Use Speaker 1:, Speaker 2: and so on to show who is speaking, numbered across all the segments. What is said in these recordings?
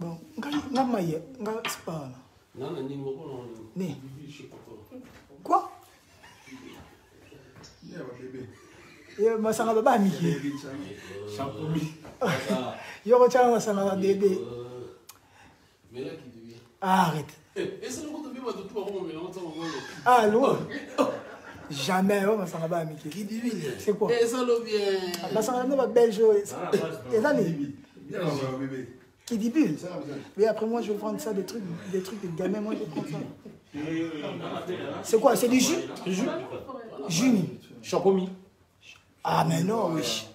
Speaker 1: Bon, nga maye, nga spa. Né. Quoi? Masanga baba miki. Yo retiens masanga bébé. Arrête. Ah, loin. Jamais, oh, masanga baba miki. C'est quoi? Masanga baba belge. Et ça, qui dit bulle. Mais après moi je vais prendre ça des trucs de gamin, moi je vais prendre ça. C'est quoi? C'est du jus? Jus.
Speaker 2: Champomis.
Speaker 1: Ah mais non, oui.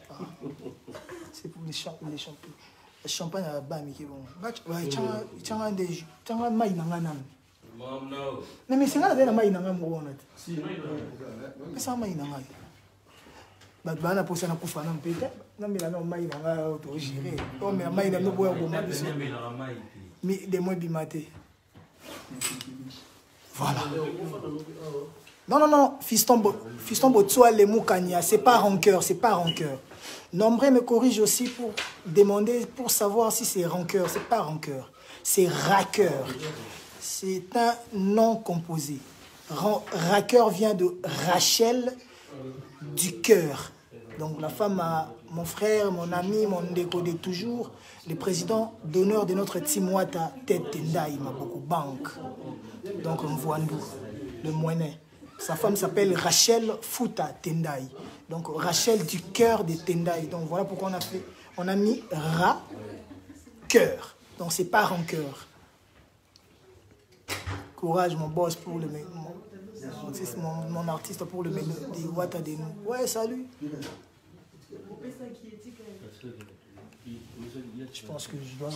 Speaker 1: C'est pour les champignons. Le champagne à bas mais qui bon. Tu as des jus. Tu as maï nanganam. Non mais c'est là la maï nangam gros net. Mais ça maï nangam. Bah na posa na kufa na mpeta. Non mais là non maï nanga auto gérer. Oh mais maï na no boya bon mal. Mais des mois bimaté. Voilà. Non, fiston Botsua les Moukania, c'est pas rancœur, c'est pas rancœur. Nombreux me corrige aussi pour demander, pour savoir si c'est rancœur, c'est pas rancœur, c'est rancœur. C'est un nom composé. Rancœur vient de Rachel du cœur. Donc la femme a mon frère, mon ami, mon décodé toujours, le président d'honneur de notre Timwata Tête Tendai, m'a beaucoup banque. Donc on voit nous, le moinet. Sa femme s'appelle Rachel Fouta Tendai. Donc Rachel du cœur de Tendai. Donc voilà pourquoi on a mis Ra cœur. Donc c'est pas rancœur. Courage mon boss pour le mon artiste pour le mélodie Wata de nous. Ouais, salut. Je pense que je dois.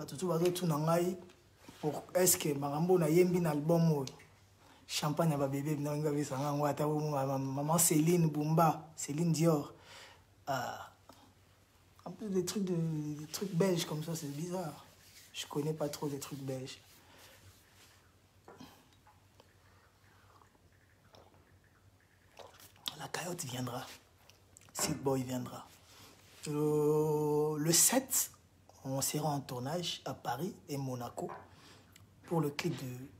Speaker 1: Tout pour est-ce que Marambo na yembi na album champagne à bébé maman Céline Bumba, Céline Dior. Un peu des trucs belges comme ça, c'est bizarre. Je connais pas trop des trucs belges. La Coyote viendra. Sick Boy viendra. Le 7, on sera en tournage à Paris et Monaco pour le clip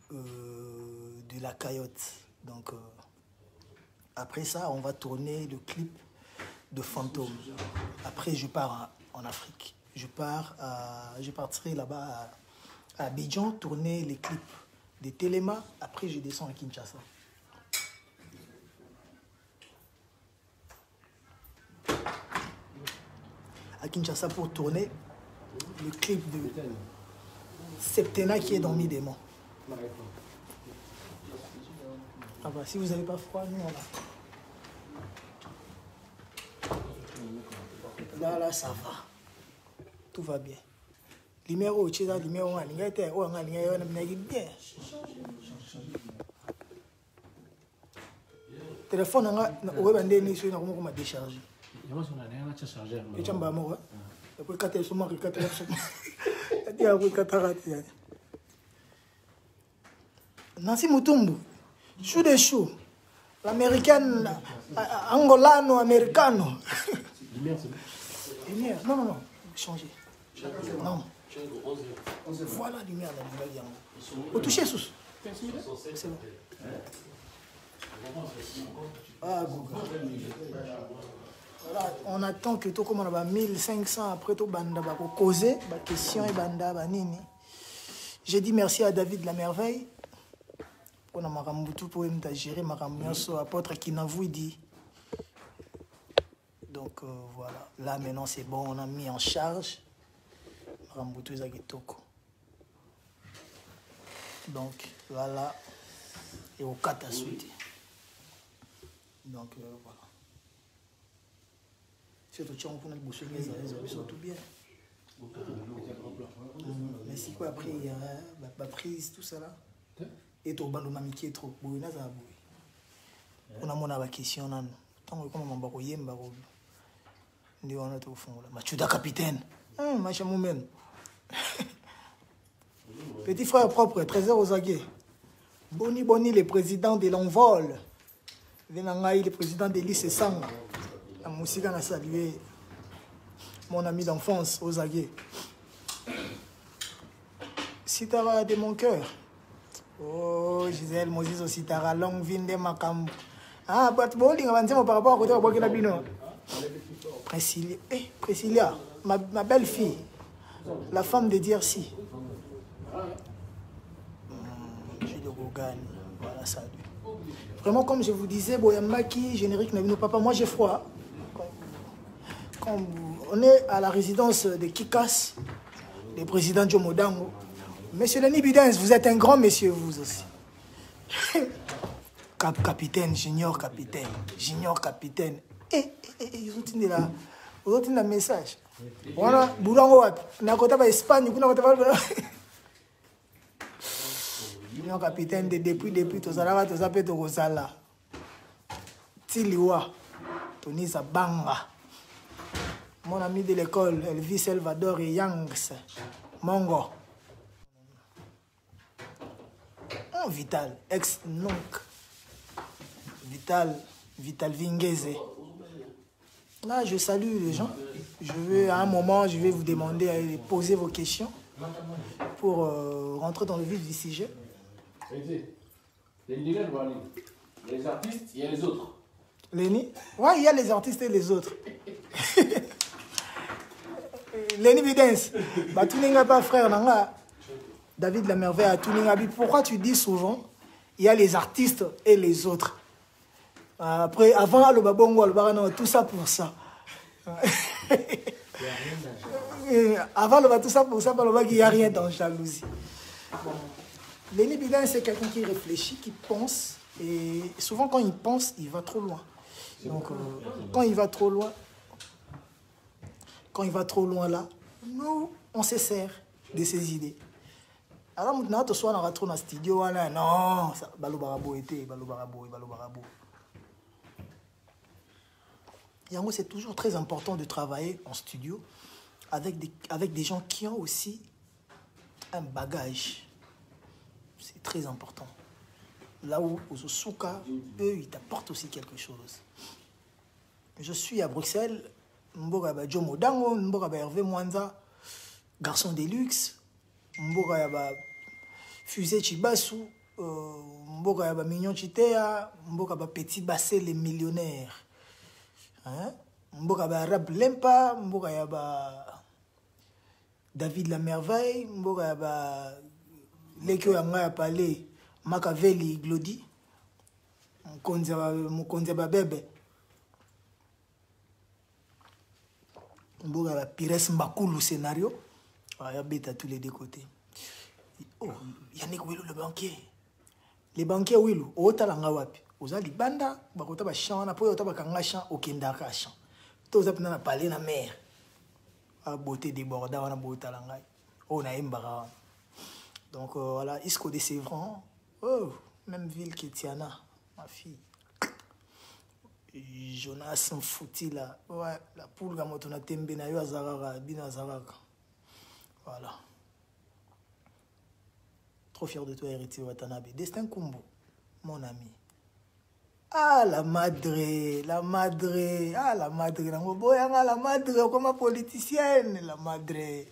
Speaker 1: de La Coyote. Donc, après ça, on va tourner le clip de Fantôme. Après, je pars en Afrique. Je partirai là-bas à Abidjan tourner les clips de Téléma. Après, je descends à Kinshasa. À Kinshasa pour tourner le clip de Septena qui est dans Midémon. Ah bah, si vous n'avez pas froid, nous on a. Là, ça va. Tout va bien. Numéro, tu sais, numéro 1, bien. Téléphone, on a déchargé. Nancy Mutumbu, chou de chou, l'américaine, angolano, americano. Lumière, non, changez. Non. Voilà la lumière, Au toucher, sous. C'est bon. Ah, Google. Voilà, on attend que tout comme on a 1500 après tout banda ba causer ba question et banda ba nini. J'ai dit merci à David la merveille pour na makambutu pour me gérer makamnyoso apôtre Kinavou dit. Donc voilà, là maintenant c'est bon, on a mis en charge makambutu za kitoko. Donc voilà et au 4 à suite. Donc voilà. Surtout tu as un boucher les sont tout bien. Mais si quoi après il y a la prise tout ça là. Et ton bando mamiki est trop beau na za boy. On a mon aba question nan. Tant que comme mamba ko yemba ko. Ndio on a tout fond là. Machuda capitaine. Macha moumen. Petit frère propre, trésor aux aguets. Boni Boni, le président de l'envol. Venangaï, le président de l'ICE Sanga. La musique a salué mon ami d'enfance, Ozagé. Sitara de mon cœur. Oh, Gisèle Moses aussi, Sitara, longue vie de ma cam. Ah, but bowling, avancez par rapport à côté de Burkina Faso. Priscilla, ma belle-fille, la femme de Diercy. Julio Gogani, voilà, salut. Vraiment, comme je vous disais, Boyambaki, générique Nabino Papa, moi j'ai froid. Quand on est à la résidence de Kikas, le président Jomo Dango. Monsieur Lenny Bidens, vous êtes un grand monsieur, vous aussi. Capitaine, junior capitaine. Ils ont tenu là. Ils ont tenu un message. Voilà, Boulango, Nakota va Espagne, junior capitaine de depuis, Tozala, Tozape, Tozala. Tiliwa, Tony Zabanga. Mon ami de l'école, Elvis Salvador et Yangs, Mongo. Oh, Vital, ex-nonc. Vital Vingese. Là, je salue les gens. À un moment, je vais vous demander de poser vos questions pour rentrer dans le vif du sujet.
Speaker 2: Les artistes, il y a les autres.
Speaker 1: Lenny? Oui, il y a les artistes et les autres. Lenny Bidens, tu n'es pas frère, Nanga. David la merveille à Tuningabi. Pourquoi tu dis souvent il y a les artistes et les autres? Après, avant le babongo, tout ça pour ça. Avant le tout ça pour ça, il n'y a rien dans jalousie. Bon. Lenny Bidens, c'est quelqu'un qui réfléchit, qui pense. Et souvent, quand il pense, il va trop loin. Donc, quand il va trop loin là, nous, on se sert de ses idées. Alors, maintenant, tu sois dans le studio, non, c'est toujours très important de travailler en studio avec des gens qui ont aussi un bagage. C'est très important. Là où aux Osuka, eux, ils t'apportent aussi quelque chose. Je suis à Bruxelles, Mboga Jomo Dango, Mboga Hervé Mwanza, Garçon de luxe, Mboga Fusée Chibasu, Mboga Mignon Chitea, Mboga Petit Bassé les millionnaires. Mboga Rap Lempa, Mboga David la merveille, Mboga Lekyo Yanga Palais, Machiavelli Glody, Mkonza Bebe, Mboga Pires Mbakulu scénario, il y a bête à tous les deux côtés. Oh, Yannick Willou le banquier. Les banquiers Willou, Otalanga Wapi. Oza libanda, bakota ba champ na po ota ba kanga champ okendaka champ. To oza pena na parler na mer. A beauté déborda wana bota ngai. O na embara. Donc voilà, Isco de Sévran. Oh, même ville qu'Etiana, ma fille. Jonas Mfouti là. Ouais, la poule ga moto na tembe na yo azaraka, bino azaraka. Voilà. Trop fier de toi, héritier Watanabe. Destin Kumbo, mon ami. Ah, la madre, la madre, la madre, comme politicienne, la madre.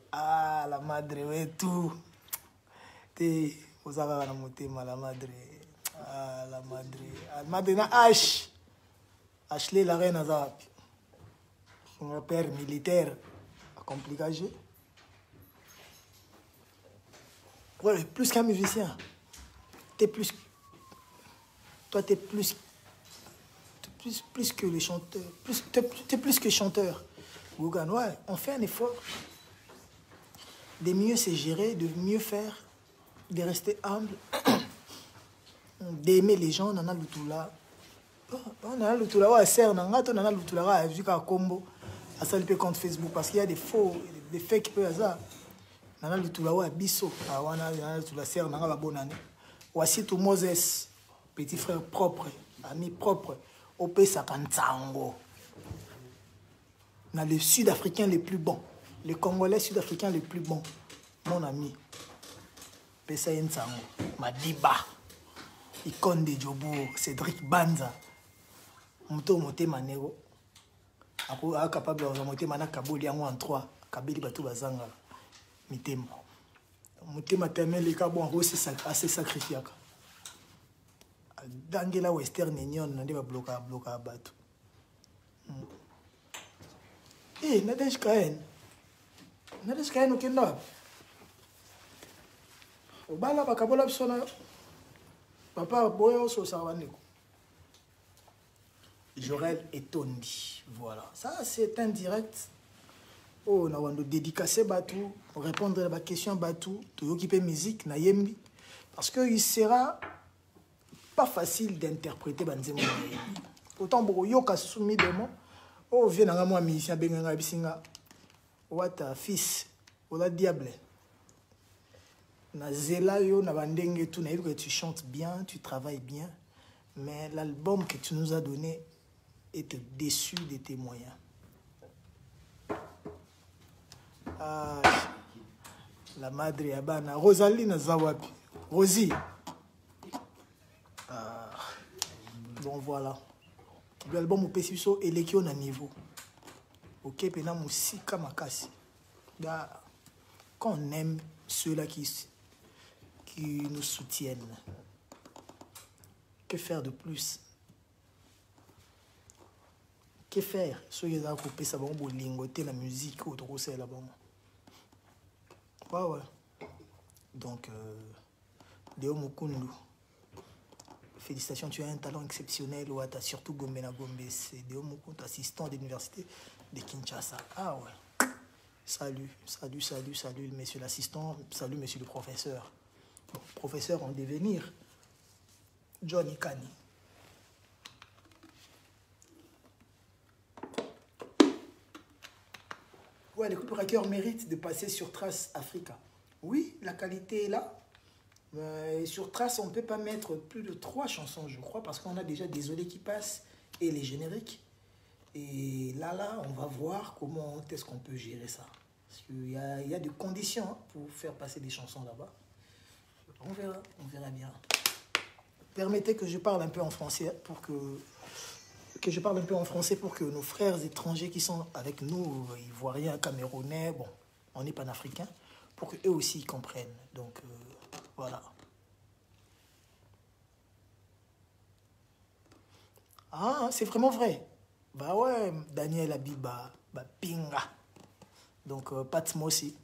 Speaker 1: Ah, la madre, ouais, tout. T'es, vous avez un motema, la madre. Ah, la madre. La madre, na H. Ashley, la reine, azap. Son père militaire, compliqué. Ouais, plus qu'un musicien. T'es plus. Toi, t'es plus que les chanteurs. T'es plus que chanteur. Gougan, ouais, on fait un effort de mieux se gérer, de mieux faire, de rester humble, d'aimer les gens. Nana Lutula. Nana Lutula, ouais, serre, Nana Lutula, ouais, jusqu'à Combo, à ça, il peut compte Facebook, parce qu'il y a des faux, des fakes qui peuvent avoir. Nana Lutula, ouais, Bisso, Nana Lutula, serre, Nana bonne année. Voici tout Moses. Petit frère propre, ami propre, Opé Sakantango. On a les Sud-Africains les plus bons, les Congolais Sud-Africains les plus bons, mon ami. Pesa Nsango, Madiba, Icône de Djobour, Cédric Banza, Mouto Moté Manero, Ako capable de monter Mana Kaboli en 3, Kabeli Batou Bazanga, Mitema. Motema Temel les Kabon assez sacrifié. Dangela Western Union, on a bloqué à Batou. Eh, Nadej Kaen. Nadej Kaen, ok, non. Au bas là, Bakabola Psona. Papa, Boyo, Sosawaneko. Jorel et Tondi. Voilà. Ça, c'est indirect. Oh, on a dédicacé Batou, répondre à la question Batou, de occuper musique, Nayembi. Parce qu'il sera pas facile d'interpréter Banzemo Nayembi. Autant pour Yoka soumis de moi. Oh, viens à moi, musicien Benga Bisinga. What fils, ou la diable. Nazela yo na bandenge tout na que tu chantes bien, tu travailles bien, mais l'album que tu nous as donné est déçu de tes moyens. Ah, la madre Yabana, Rosaline Zawapi, Rosie. Ah, bon voilà. L'album au Pessiso et l'équipe na niveau. Ok, pena musika makasi. Quand on aime ceux-là qui nous soutiennent, que faire de plus? Que faire? Ceux qui ont coupé ça, bon, lingoter la musique ou trop c'est là-bas. Ouais. Donc, Deo Mukundu, félicitations, tu as un talent exceptionnel. Ou tu as surtout Gomena Gombe. C'est Deo Mukundu, assistant d'université de Kinshasa. Ah ouais. Salut, monsieur l'assistant. Salut, monsieur le professeur. Bon, professeur en devenir, Johnny Kani. Ouais, le couple Racker mérite de passer sur Trace Africa. Oui, la qualité est là. Mais sur Trace, on ne peut pas mettre plus de 3 chansons, je crois, parce qu'on a déjà Désolé qui passe et les génériques. Et là, on va voir comment est-ce qu'on peut gérer ça. Parce qu'il y a des conditions pour faire passer des chansons là-bas. On verra bien. Permettez que je parle un peu en français pour que nos frères étrangers qui sont avec nous, Ivoiriens, Camerounais, bon, on est panafricains, pour qu'eux aussi ils comprennent. Donc, voilà. Ah, c'est vraiment vrai. Bah ouais, Daniel Abiba, bah pinga. Donc, Pat Mosi.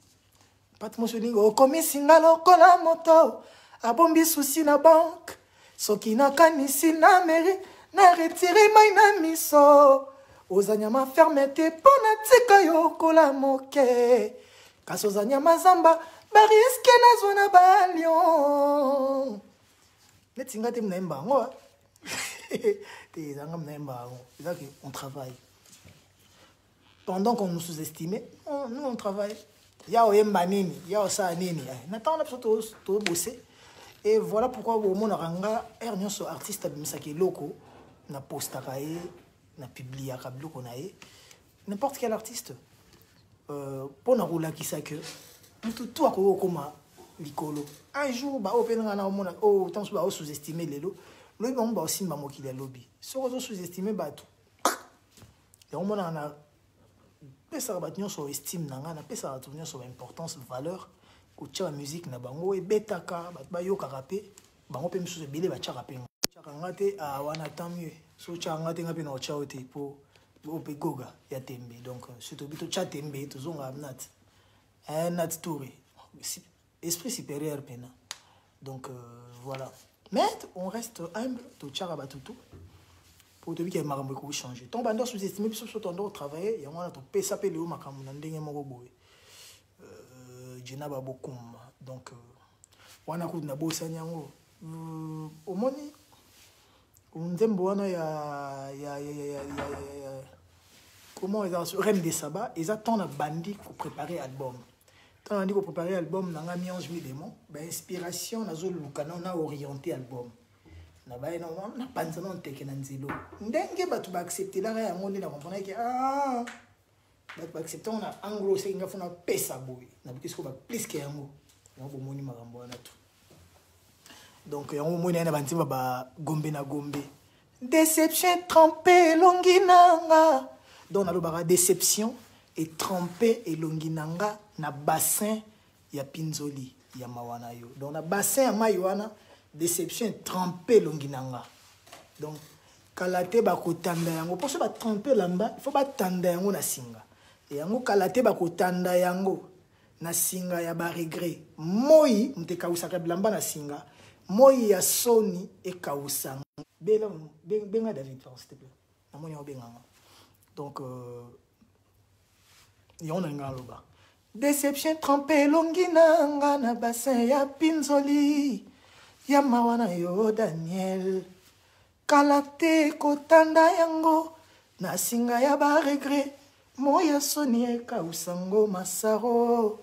Speaker 1: Pat Mosi, okomi singalo kola moto, abombi souci na banque, soki na kanisi na mairie, na retire mai na miso, ozanyama fermete pona tika yo kola moke, kasi ozanyama zamba, bariske na zona balion. Netinga te mnaimba ngo. On travaille. Pendant qu'on nous sous-estimait, nous on travaille. Il y a un banini, il y a un nini. Maintenant on a tout bossé. Et voilà pourquoi au monde ranga ernion so artiste abimsaki loko na postakae na publia kablo konae n'importe quel artiste pour na roula qui ça que tout à koma likolo un jour ba open na mona oh tant ba sous-estimer lelo le bon ba aussi mamo qui la lobby so sous-estimer ba tout et on mona na pesa ba nyo so estime nanga na pesa ba nyo so importance valeur ko la musique na bango e betaka ba yo karape bango pe misusu bele ba tcha rape tcha ngate a wana tant mieux so tcha ngate ngape na tcha ote po pe goga ya tembe donc surtout bito tcha tembe to zonga nat nat touré esprit supérieur pena donc voilà mais on reste humble to tcha rabatutu pour te dire que marambo ko changer ton bando sous-estimé biso so ton do travailler ya wana to pesa pe le o makamu na ndenge moko boye Djenaba Bokoum. Donc, on a coup de nabo sanyango. Au moni, on aime boana comment ils ont Reine des Sabats, ils attendent un bandit pour préparer l'album. Quand on dit pour préparer l'album, on a mis en juillet des mots. Ben inspiration, on a zolo on a orienté l'album. Na ba non on a pensé non teke na nzelo. Ndenge batu ba accepter la ya monde na comprendre que ah bah accepter on a anglo c'est nga fona pesa boy na parce que ba plus que yango na bo moni makambo na tout Donc, on m'a dit gombe na gombe. Déception trempée longinanga. Donc, on a déception et trempée et longinanga na bassin ya pinzoli ya mawana yo. Donc, na bassin ya mawana déception trempée longinanga. Donc, kalate bakotanda yango. Pour ça, ba tremper lamba, il faut ba tanda yango na singa. Et yango kalate bakotanda yango na singa ya ba regret. Moi, mteka usaka blamba na singa. Moi ya soni e kausanga. Benga David, s'il te plaît. Donc, yon a loba. Déception trempée longinanga na bassin ya pinzoli. Ya mawana yo Daniel. Kalate kotanda yango na singa ya ba regret. Moya soni e kausango masaro.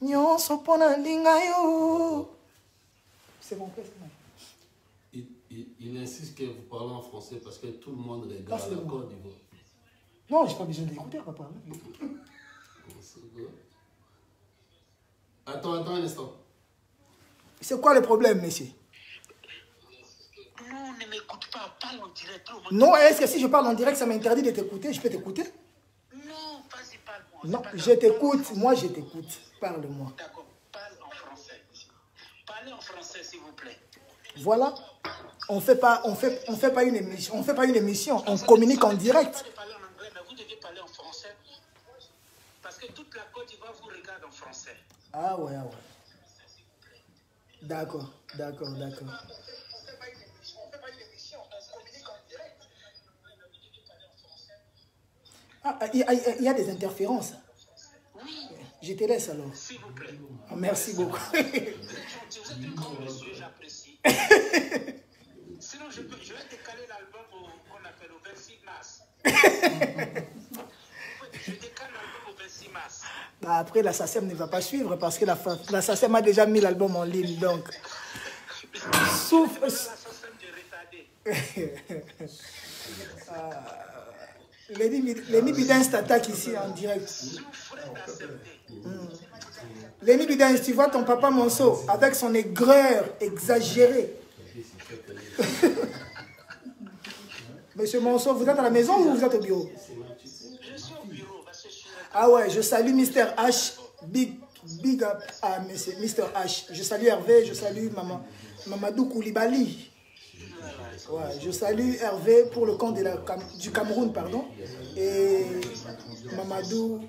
Speaker 1: Nyonso pona linga yo. C'est bon, c'est bon.
Speaker 3: Il insiste que vous parlez en français parce que tout le monde regarde la Côte d'Ivoire.
Speaker 1: Non, j'ai pas besoin d'écouter, papa.
Speaker 3: Attends un instant.
Speaker 1: C'est quoi le problème, monsieur?
Speaker 4: Non, ne m'écoute pas, parle en direct.
Speaker 1: Non, est-ce que si je parle en direct, ça m'interdit de t'écouter? Je peux t'écouter?
Speaker 4: Non, vas-y, parle-moi.
Speaker 1: Non, je t'écoute. Moi, je t'écoute. Parle-moi.
Speaker 4: D'accord, parle en français. Parlez en français, s'il vous plaît.
Speaker 1: Voilà. On fait pas une émission. On fait pas une émission. On communique en direct.
Speaker 4: Vous ne parler en anglais, mais vous devez parler en français. Parce que toute la Côte d'Ivoire vous regarde en français.
Speaker 1: Ah ouais, ah ouais. D'accord, d'accord, d'accord. Ah, il y a des interférences.
Speaker 4: Oui.
Speaker 1: Je te laisse alors.
Speaker 4: S'il vous plaît.
Speaker 1: Ah, merci beaucoup.
Speaker 4: Vous êtes un grand monsieur, j'apprécie. Sinon, je vais décaler l'album qu'on appelle au 26 mars. Je décale l'album au 26 mars.
Speaker 1: Bah, après, la SACEM ne va pas suivre parce que la SACEM a déjà mis l'album en ligne. Donc, souffle.
Speaker 4: La SACEM de retardé.
Speaker 1: Lenny Bidens t'attaque ici en direct. Lenny Bidens, tu vois ton papa Monceau avec son aigreur exagérée. Monsieur Monceau, vous êtes à la maison ou vous êtes au bureau?
Speaker 4: Je suis au bureau parce que je suis...
Speaker 1: Ah ouais, je salue Mr. H. Big up à Mr. H. Je salue Hervé, je salue Mamadou Koulibaly. Ouais, je salue Hervé pour le compte du Cameroun, pardon. Et Mamadou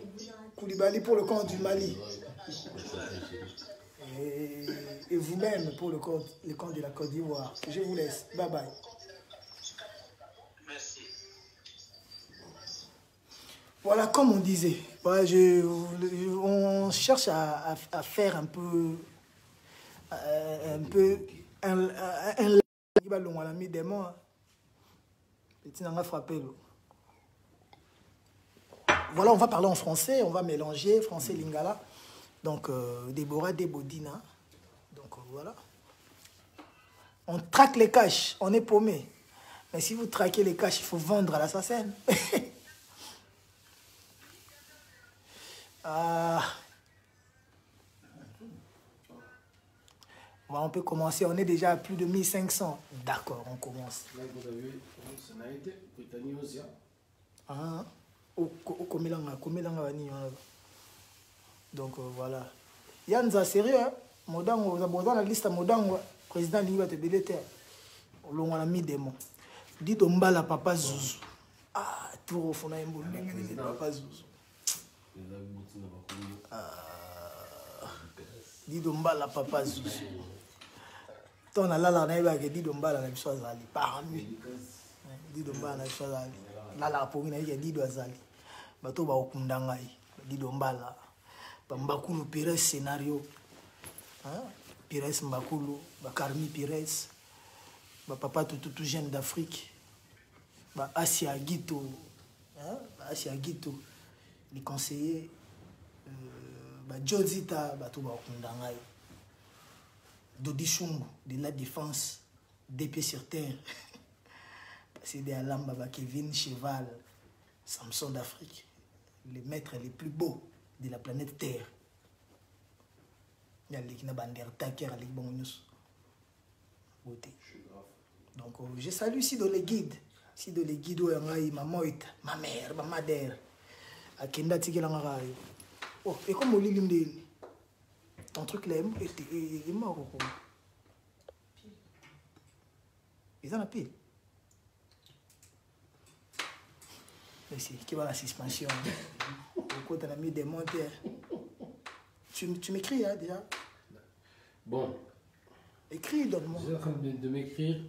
Speaker 1: Koulibaly pour le compte du Mali. Et vous-même pour le compte de la Côte d'Ivoire. Je vous laisse. Bye bye.
Speaker 4: Merci.
Speaker 1: Voilà, comme on disait, ouais, on cherche à faire un peu voilà, on va parler en français, on va mélanger français lingala. Donc, Déborah Debodina. Donc, voilà. On traque les caches, on est paumé. Mais si vous traquez les caches, il faut vendre à l'assassin. On peut commencer, on est déjà à plus de 1500. D'accord, on commence.
Speaker 2: Là, vous avez Sénarité, Britannie aussi.
Speaker 1: Ah, donc voilà. Yanza sérieux, hein? Modango, vous avez la liste Modango, président de l'Université de l'État. On a mis des mots. Dites au mbala papa Zouzou. Ah, tout au fond, on a papa Zouzou. Dites au mbala papa Zouzou. Ton a la na dit au mbala la chose ali. Parmi. Dites au mbala la chose ali. La pour une dit do azali. Bato ba okundanga yi. Dites au mbala. Mbakulu Pires scénario. Pires Mbakulu, Carmi Pires. Papa tout jeune d'Afrique. Asia Guito. Asia Guito. Les conseillers. Jodita, Batouba Okundangai. Dodi Chungu, de la défense, des pieds sur terre. C'est des Alamba, Kevin Cheval, Samson d'Afrique. Les maîtres les plus beaux de la planète Terre. Il y a les Banderta qui a les bons. beauté. Donc, je salue ici dans les guides. Si de les guides, ma mère, ma madère. À Kenda Tikelanga. Oh, et comme Oli ton truc là est mort. Ils en ont pile. Mais c'est qui va la suspension. Pourquoi tu as mis des monteurs? Tu m'écris hein, déjà?
Speaker 3: Bon.
Speaker 1: Écris, donne-moi.
Speaker 3: Je suis en train de m'écrire.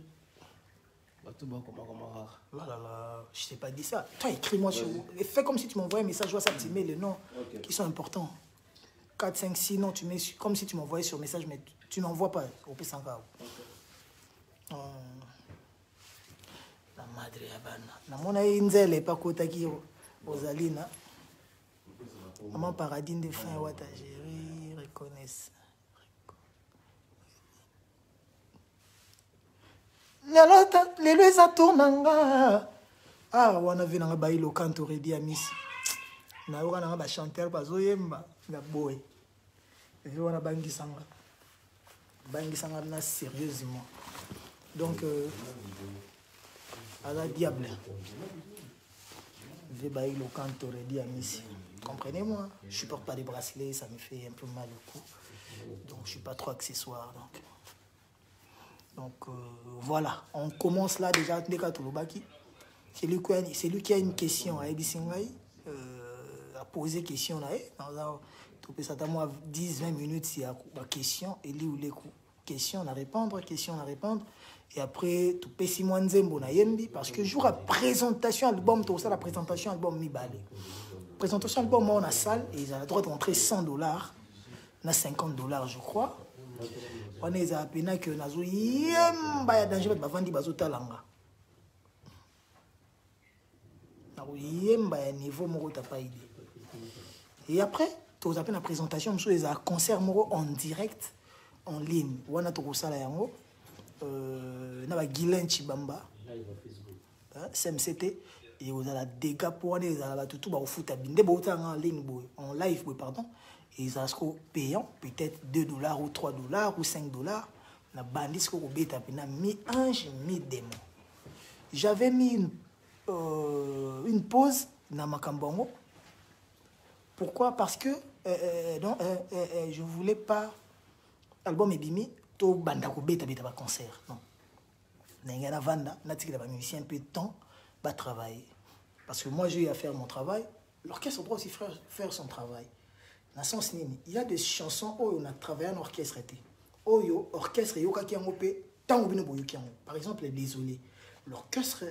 Speaker 1: Là, je t'ai pas dit ça. Toi, écris-moi sur. Fais comme si tu m'envoyais un message WhatsApp, tu mets les noms qui sont importants. 4, 5, 6 noms, tu mets comme si tu m'envoyais sur message, mais tu n'envoies pas. Au P100. La madre Yabana. Namona Inzele, pas Kotaki, Rosalina. Maman Paradine de fin, Wata Géry, reconnaisse. Les lois à tournanga. Ah, on a vu dans le bail le canto redi à Miss. Na on a un chanteur bazoyemba na boy. Et on a bangi sanga. Bangi sanga na sérieusement. Donc à la diable. Je bail le canto redi à Miss. Comprenez-moi, je supporte pas les bracelets, ça me fait un peu mal au cou. Donc je suis pas trop accessoire donc voilà, on commence là déjà c'est lui qui a une question à poser question là ça t'a moi 10-20 minutes s'il y a une question et lui ou les question à répondre et après tout peut Simon Nzembo na yembi parce que jour à présentation album tout ça la présentation album mi balé présentation album on a salle et ils ont le droit de rentrer $100 na $50 je crois. On est à peine que nazo yemba ya danger ba vandi bazo talanga. Na yemba ya niveau moko ta pas idée. Et après, tu as la présentation monsieur les a concert moko en direct en ligne. Wana to sala yango na ba Guilain Chibamba. CMCT et vous avez des gars pour les a tout ba foot binde ba en ligne en live pardon. Et ça sera payant, peut-être $2 ou $3 ou $5. La bandit ce qu'on bête à mi-ange, mi-démon. J'avais mis une pause dans ma cambongo. Pourquoi? Parce que je ne voulais pas. Album est bimi, to banda ko bête à concert. Non. N'engana vanda, n'attire la musicien un peu de temps, va travailler. Parce que moi j'ai eu à faire mon travail. L'orchestre doit aussi faire son travail. Il y a des chansons où on a travaillé en orchestre. Orchestre, par exemple, Désolé. L'orchestre,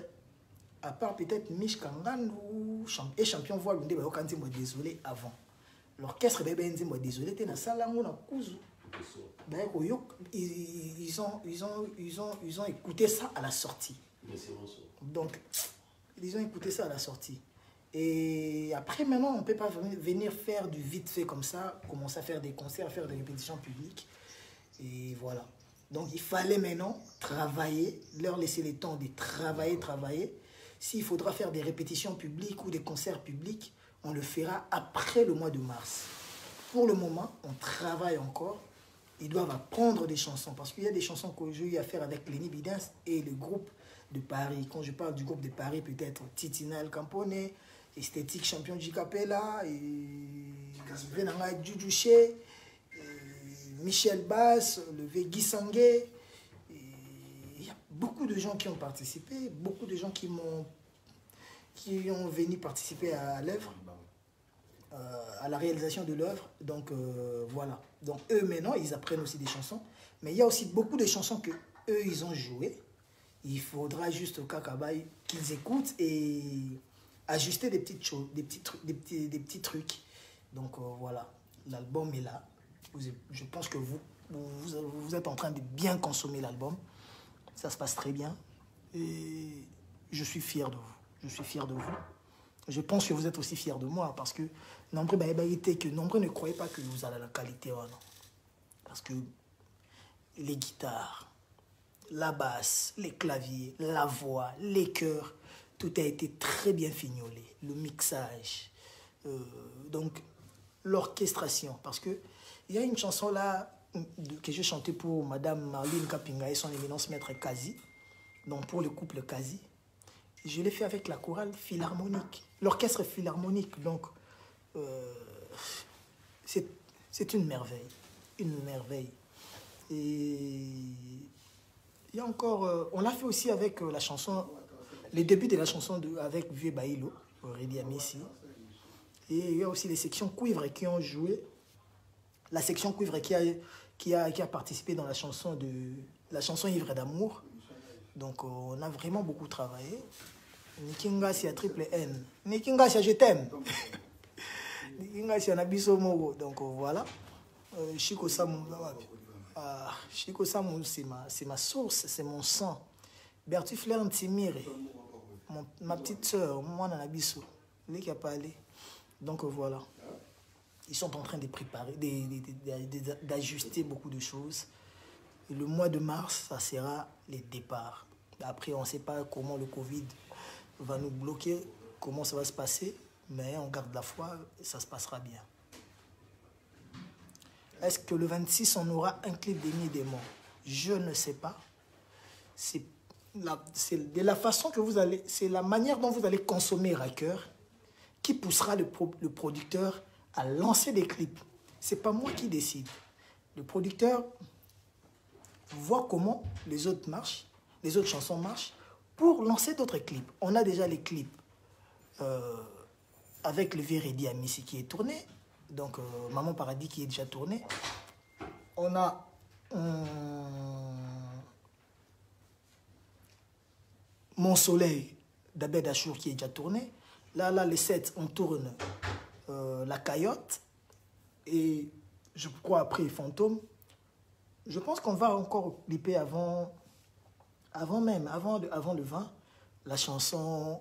Speaker 1: à part peut-être Mich Kangan ou champion voile, Désolé avant. L'orchestre, Désolé, ils ont écouté ça à la sortie. Donc, ils ont écouté ça à la sortie. Et après, maintenant, on ne peut pas venir faire du vite fait comme ça, commencer à faire des concerts, à faire des répétitions publiques. Et voilà. Donc, il fallait maintenant travailler, leur laisser le temps de travailler. S'il faudra faire des répétitions publiques ou des concerts publics, on le fera après le mois de mars. Pour le moment, on travaille encore. Ils doivent apprendre des chansons parce qu'il y a des chansons que j'ai eu à faire avec Lenny Bidens et le groupe de Paris. Quand je parle du groupe de Paris, peut-être Titina El Campone, Esthétique Champion du Capella, Venanga Djudjouché, Michel Bass, le Guy Sangué. Il y a beaucoup de gens qui ont participé, beaucoup de gens qui ont venu participer à l'œuvre, à la réalisation de l'œuvre. Donc voilà. Donc eux maintenant, ils apprennent aussi des chansons. Mais il y a aussi beaucoup de chansons que eux ils ont jouées. Il faudra juste au Kakabaï qu'ils écoutent et ajuster des petites choses, des petits trucs. Donc voilà, l'album est là. Je pense que vous êtes en train de bien consommer l'album. Ça se passe très bien. Et je suis fier de vous. Je suis fier de vous. Je pense que vous êtes aussi fiers de moi parce que nombreux ne croyaient pas que vous avez la qualité. Parce que les guitares, la basse, les claviers, la voix, les chœurs, tout a été très bien fignolé. Le mixage, donc l'orchestration. Parce qu'il y a une chanson là, que j'ai chanté pour Madame Marlene Kapinga et son éminence Maître Kazi, donc pour le couple Kazi, je l'ai fait avec la chorale philharmonique, l'orchestre philharmonique. Donc, c'est une merveille. Une merveille. Et il y a encore... on l'a fait aussi avec la chanson, les débuts de la chanson avec Vieux Baïlo, Aurélie Amissi. Et il y a aussi les sections cuivres qui ont joué. La section cuivre qui a participé dans la chanson Ivre d'amour. Donc on a vraiment beaucoup travaillé. Nikingasia triple N. Nikingasia, je t'aime. Nikingasia Nabiso Moro. Donc voilà. Chico Samou. Chico Samou, c'est ma source, c'est mon sang. Bertu Flair Ntimire. Ma petite soeur, moi Nabiso. Lui qui a parlé. Donc voilà. Ils sont en train de préparer, d'ajuster beaucoup de choses. Et le mois de mars, ça sera les départs. Après, on ne sait pas comment le Covid va nous bloquer, comment ça va se passer, mais on garde la foi et ça se passera bien. Est-ce que le 26, on aura un clip d'Emi Démon? Je ne sais pas. C'est de la façon que vous allez, c'est la manière dont vous allez consommer Racker qui poussera le producteur à lancer des clips. Ce n'est pas moi qui décide. Le producteur voit comment les autres marchent, les autres chansons marchent, pour lancer d'autres clips. On a déjà les clips avec le Véredi Amissi qui est tourné, donc Maman Paradis qui est déjà tourné. On a Mon Soleil d'Abed Achour qui est déjà tourné. Là, les 7, on tourne La Caillotte et je crois après Fantôme. Je pense qu'on va encore clipper avant le 20, la chanson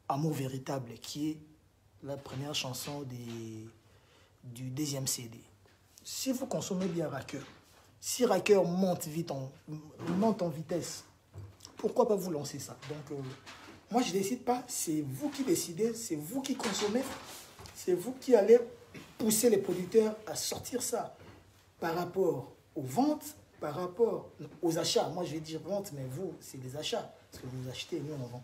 Speaker 1: Amour Véritable, qui est la première chanson du deuxième CD. Si vous consommez bien Racker, si Racker monte en vitesse, pourquoi pas vous lancer ça? Donc, moi, je ne décide pas, c'est vous qui décidez, c'est vous qui consommez, c'est vous qui allez pousser les producteurs à sortir ça par rapport aux ventes, par rapport aux achats. Moi, je vais dire vente, mais vous, c'est des achats. Parce que vous achetez, nous, on vend.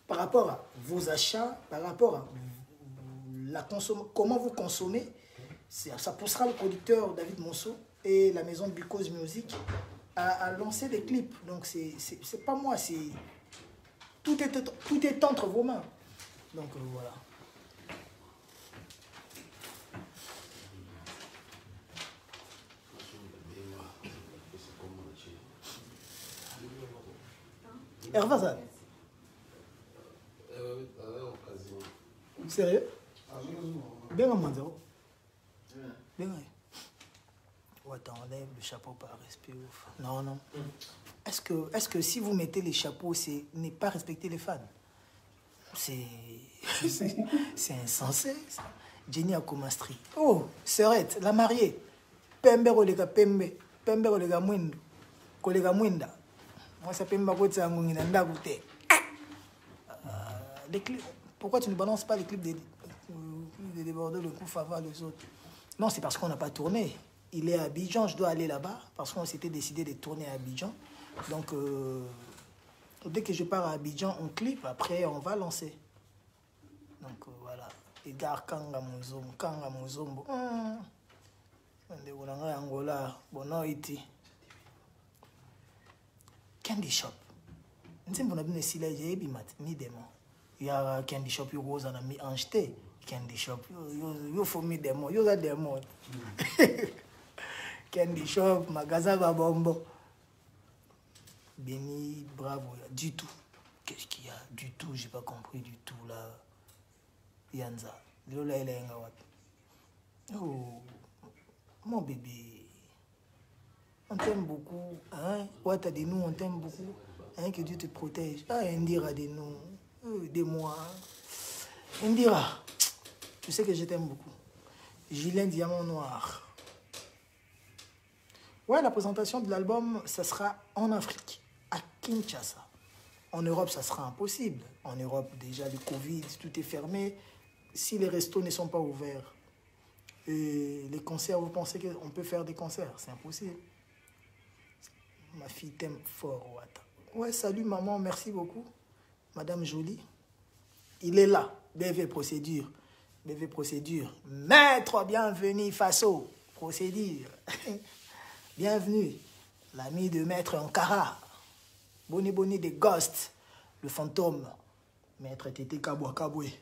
Speaker 1: Par rapport à vos achats, par rapport à comment vous consommez, ça poussera le producteur David Monceau et la maison Bucose Music à lancer des clips. Donc, c'est pas moi, c'est... Tout est entre vos mains. Donc, voilà. Hervazan. Sérieux? Bien, Manzero. Bien. Oh, attends, on lève le chapeau par respect. Non, non. Est-ce que si vous mettez les chapeaux, c'est ne pas respecter les fans? C'est insensé, ça. Jenny Akomastri. Oh, Serette, la mariée. Pembe Rolega Pembe. Pembe Rolega Mwendo. Kolega Mwenda. Moi, ça Pemba Kotsa Ngungina Ndagute. Pourquoi tu ne balances pas les clips des débordeurs, le coup faveur, les autres? Non, c'est parce qu'on n'a pas tourné. Il est à Abidjan, je dois aller là-bas, parce qu'on s'était décidé de tourner à Abidjan. Donc, dès que je pars à Abidjan, on clip, après on va lancer. Donc, voilà. Edgar Kanga Muzombo. Angola, Bono Iti. Candy Shop. Nzimbo na bine sila je ebimat mi demo. Ya Candy Shop yo goza na mi anjete. Candy Shop yo for mi demo, yo za demo. Candy Shop, magasin Babombo. Béni, bravo, du tout. Qu'est-ce qu'il y a? Du tout, j'ai pas compris du tout là. Yanza. Lola Elenga wapi. Oh, mon bébé. On t'aime beaucoup. Hein? Ouata de nous, on t'aime beaucoup. Hein? Que Dieu te protège. Ah, Indira de nous. De moi. Indira. Tu sais que je t'aime beaucoup. Gilin Diamant Noir. Ouais, la présentation de l'album, ça sera en Afrique, à Kinshasa. En Europe, ça sera impossible. En Europe, déjà, le Covid, tout est fermé. Si les restos ne sont pas ouverts, Et les concerts, vous pensez qu'on peut faire des concerts? C'est impossible. Ma fille t'aime fort, Wata. Ouais, salut maman, merci beaucoup. Madame Jolie. Il est là. BV procédure. BV procédure. Maître, bienvenue, Faso. Procédure. Bienvenue. L'ami de Maître Ankara. Boni Boni des Ghosts. Le fantôme. Maître Tété Kaboué Kaboué.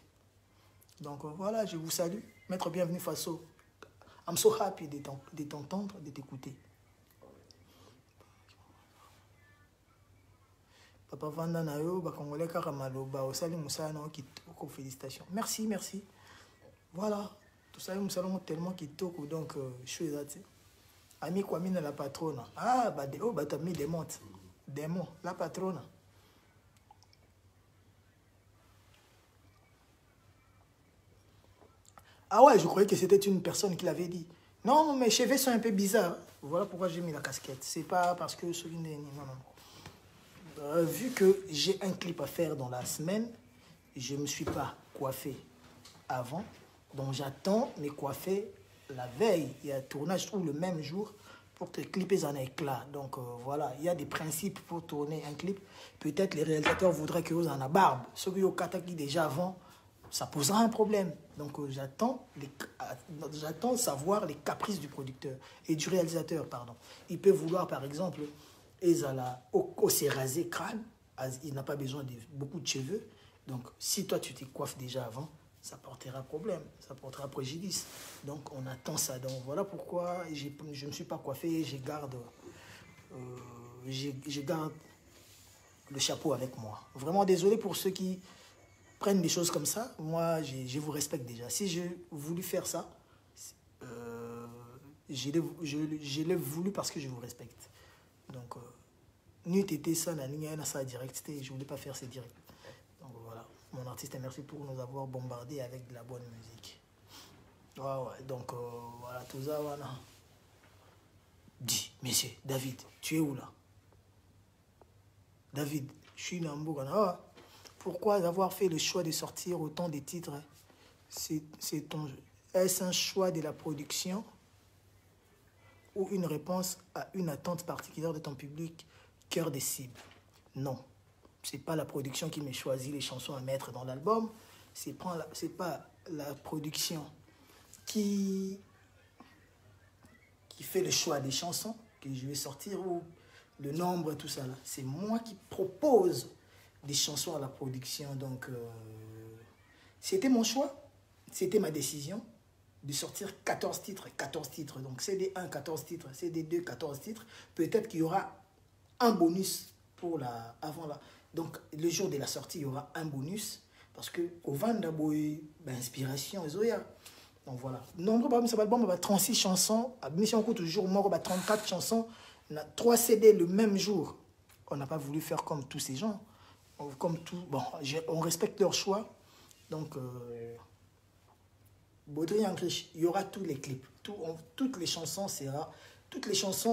Speaker 1: Donc voilà, je vous salue. Maître, bienvenue, Faso. I'm so happy de t'entendre, de t'écouter. Papa Vanda Nayo, Congolais Karamaloba, Osali Moussano, Kitoko, félicitations. Merci, merci. Voilà, tout ça, Moussano, tellement Kitoko, donc je suis là, tu sais. Ami Kwamine, la patronne. Ah, bah, t'as mis des montes. Des mots, la patronne. Ah ouais, je croyais que c'était une personne qui l'avait dit. Non, mes cheveux sont un peu bizarres. Voilà pourquoi j'ai mis la casquette. C'est pas parce que... Non, non. Vu que j'ai un clip à faire dans la semaine, je ne me suis pas coiffé avant. Donc j'attends mes coiffés la veille. Il y a un tournage ou le même jour pour que le clip ait un éclat. Donc voilà, il y a des principes pour tourner un clip. Peut-être les réalisateurs voudraient que vous en a barbe. Ceux qui ont kataki déjà avant, ça posera un problème. Donc j'attends savoir les caprices du producteur et du réalisateur, pardon. Il peut vouloir, par exemple, Ezala au s'est rasé crâne, il n'a pas besoin de beaucoup de cheveux. Donc si toi tu te coiffes déjà avant, ça portera problème, ça portera préjudice. Donc on attend ça. Donc voilà pourquoi je ne me suis pas coiffé, je garde le chapeau avec moi. Vraiment désolé pour ceux qui prennent des choses comme ça. Moi, je vous respecte déjà. Si j'ai voulu faire ça, je l'ai voulu parce que je vous respecte. Donc, n'eût été ça, la ligne ça direct, je ne voulais pas faire ces directs. Donc voilà, mon artiste, merci pour nous avoir bombardé avec de la bonne musique. Ouais, ouais, donc voilà, tout ça, voilà. Dis, monsieur, David, tu es où là? David, je suis Nambo. Ah, pourquoi avoir fait le choix de sortir autant de titres? Est-ce un choix de la production ou une réponse à une attente particulière de ton public, cœur des cibles? Non, ce n'est pas la production qui me choisit les chansons à mettre dans l'album. Ce n'est pas la production qui fait le choix des chansons que je vais sortir ou le nombre, tout ça. C'est moi qui propose des chansons à la production. Donc, c'était mon choix, c'était ma décision de sortir 14 titres. 14 titres. Donc, CD1, 14 titres. CD2, 14 titres. Peut-être qu'il y aura un bonus pour avant la... Donc, le jour de la sortie, il y aura un bonus. Parce que au Vanda Boy, inspiration, Zoya. Donc, voilà. Nombre de cet album, 36 chansons. Mission coûte toujours mort, 34 chansons. On a 3 CD le même jour. On n'a pas voulu faire comme tous ces gens. Comme tout, bon, on respecte leur choix. Donc, Baudry Angriche, il y aura tous les clips. Toutes les chansons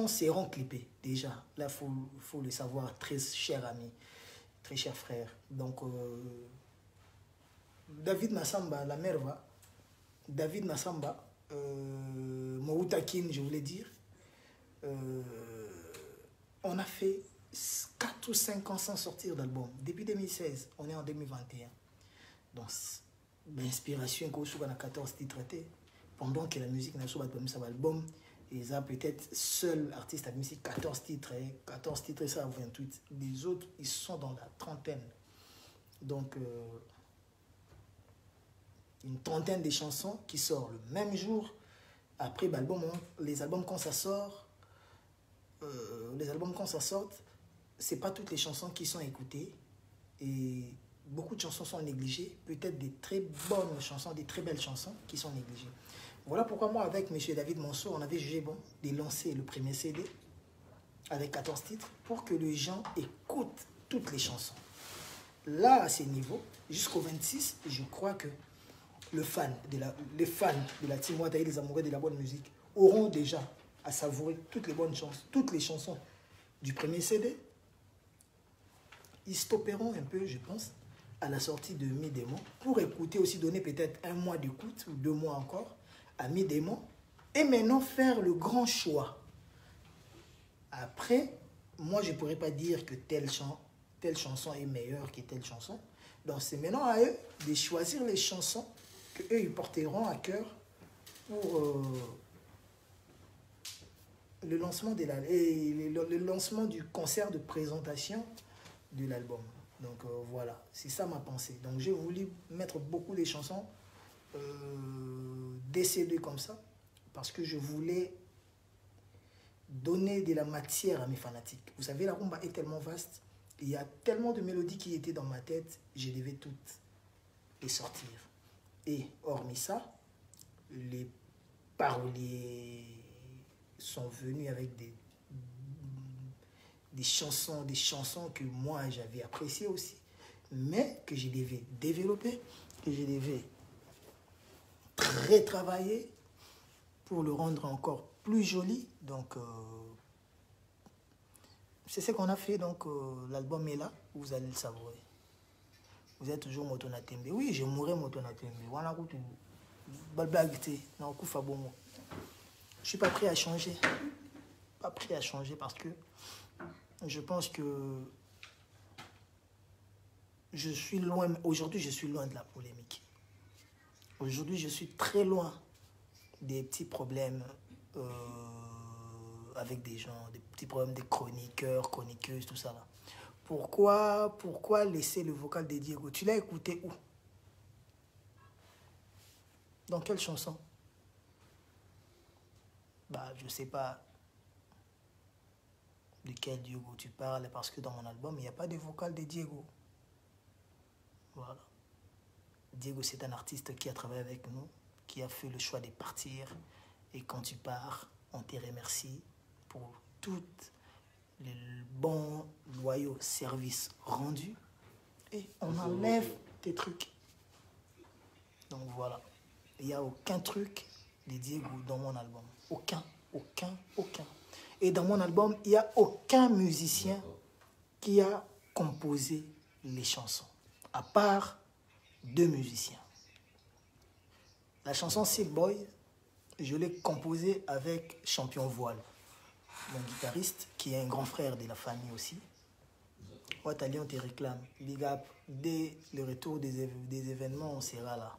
Speaker 1: seront clippées, déjà. Là, il faut le savoir, très cher ami, très cher frère. Donc, David Massamba, la mère va. David Massamba, Moutakin, je voulais dire. On a fait 4 ou 5 ans sans sortir d'album. Depuis 2016, on est en 2021. Donc, l'inspiration qu'on a 14 titres pendant que la musique n'a pas de album, ils ont peut-être seul artiste a mis 14 titres, 14 titres, ça 28. Les autres, ils sont dans la trentaine. Donc, une trentaine de chansons qui sortent le même jour. Après, les albums quand ça sort, c'est pas toutes les chansons qui sont écoutées et beaucoup de chansons sont négligées, peut-être des très bonnes chansons, des très belles chansons qui sont négligées. Voilà pourquoi moi avec M. David Monceau, on avait jugé bon de lancer le premier CD avec 14 titres pour que les gens écoutent toutes les chansons. Là, à ces niveaux, jusqu'au 26, je crois que les fans de la Team Wata et les amoureux de la bonne musique auront déjà à savourer toutes les bonnes chansons, toutes les chansons du premier CD. Ils stopperont un peu, je pense, à la sortie de Mi-Démon pour écouter aussi, donner peut-être un mois d'écoute ou 2 mois encore Ami Démon, et maintenant faire le grand choix. Après, moi, je ne pourrais pas dire que telle chanson est meilleure que telle chanson. Donc, c'est maintenant à eux de choisir les chansons qu'eux, ils porteront à cœur pour le lancement le lancement du concert de présentation de l'album. Donc, voilà, c'est ça ma pensée. Donc, j'ai voulu mettre beaucoup de chansons décédées comme ça parce que je voulais donner de la matière à mes fanatiques. Vous savez, la rumba est tellement vaste. Il y a tellement de mélodies qui étaient dans ma tête, je devais toutes les sortir. Et hormis ça, les paroliers sont venus avec des chansons que moi j'avais appréciées aussi, mais que je devais développer, que je devais très travailler pour le rendre encore plus joli. Donc, c'est ce qu'on a fait. Donc, l'album est là. Vous allez le savourer. Vous êtes toujours Motonatembe. Oui, je mourrai Motonatembe. Je ne suis pas prêt à changer. Pas prêt à changer parce que je pense que je suis loin. Aujourd'hui, je suis loin de la polémique. Aujourd'hui, je suis très loin des petits problèmes avec des gens, des petits problèmes de chroniqueurs, chroniqueuses, tout ça là. Pourquoi laisser le vocal de Diego? Tu l'as écouté où? Dans quelle chanson? Bah, je sais pas de quel Diego tu parles parce que dans mon album, il n'y a pas de vocal de Diego. Voilà. Diego, c'est un artiste qui a travaillé avec nous, qui a fait le choix de partir. Et quand tu pars, on te remercie pour tous les bons, loyaux services rendus. Et on enlève tes trucs. Donc voilà. Il n'y a aucun truc de Diego dans mon album. Aucun. Et dans mon album, il n'y a aucun musicien qui a composé les chansons. À part 2 musiciens. La chanson Silk Boy, je l'ai composée avec Champion Voile, mon guitariste, qui est un grand frère de la famille aussi. Ouattali, on te réclame. Big up. Dès le retour des événements, on sera là.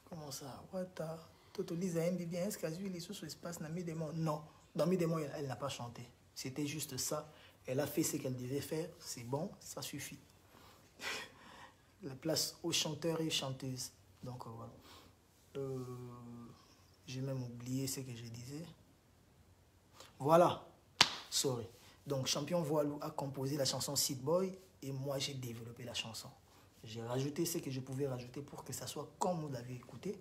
Speaker 1: Comment ça? Ouattali, Totolisa MBB, est-ce qu'elle a vu les sous espace dans Midemont? Non. Dans Midemont, elle n'a pas chanté. C'était juste ça. Elle a fait ce qu'elle devait faire. C'est bon, ça suffit. La place aux chanteurs et chanteuses. Donc voilà. J'ai même oublié ce que je disais. Voilà. Sorry. Donc Champion Voilou a composé la chanson Seed Boy et moi j'ai développé la chanson. J'ai rajouté ce que je pouvais rajouter pour que ça soit comme vous l'avez écouté.